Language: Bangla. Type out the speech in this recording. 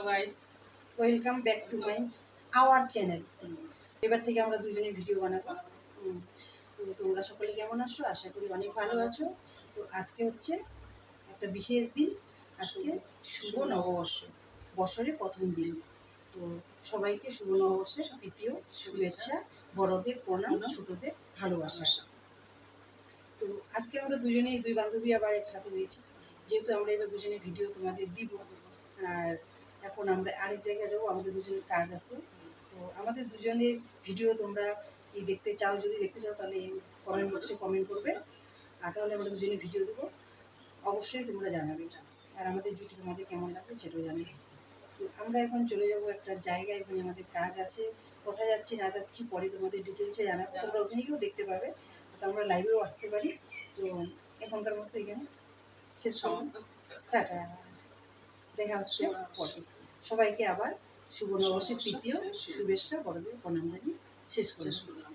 Hello guys, welcome back to my our channel. এবার থেকে আমরা দুজনে ভিডিও বানাবো। তো তোমরা সকলে কেমন আছো? আশা করি অনেক ভালো আছো। তো আজকে হচ্ছে একটা বিশেষ দিন। আজকে শুভ নববর্ষ, বছরের প্রথম দিন। তো সবাইকে শুভ নববর্ষের তৃতীয় শুভেচ্ছা, বড়দের প্রণাম, ছোটদের ভালোবাসা। তো আজকে আমরা দুজনেই দুই বান্ধবী আবার একসাথে হয়েছি, যেহেতু আমরা এবার দুজনে ভিডিও তোমাদের দিব। আর এখন আমরা আরেক জায়গায় যাবো, আমাদের দুজনের কাজ আছে। তো আমাদের দুজনের ভিডিও তোমরা কি দেখতে চাও? যদি দেখতে চাও তাহলে কমেন্ট বক্সে কমেন্ট করবে, আর তাহলে আমরা দুজনে ভিডিও দেবো। অবশ্যই তোমরা জানাবে, আর আমাদের জুটি তোমাদের কেমন লাগবে সেটাও জানাবে। তো আমরা এখন চলে যাব একটা জায়গায়, এখানে আমাদের কাজ আছে। কোথায় যাচ্ছি না যাচ্ছি পরে তোমাদের ডিটেলসে জানাবো, তোমরা ওখানে গিয়েও দেখতে পাবে। তো আমরা লাইভেও আসতে পারি। তো এখনকার মতো এখানে শেষ করব। টাটা, দেখা হচ্ছে পরে। সবাইকে আবার শুভ নববর্ষের তৃতীয় শুভেচ্ছা, বড়দের প্রণাম জানিয়ে শেষ করলাম।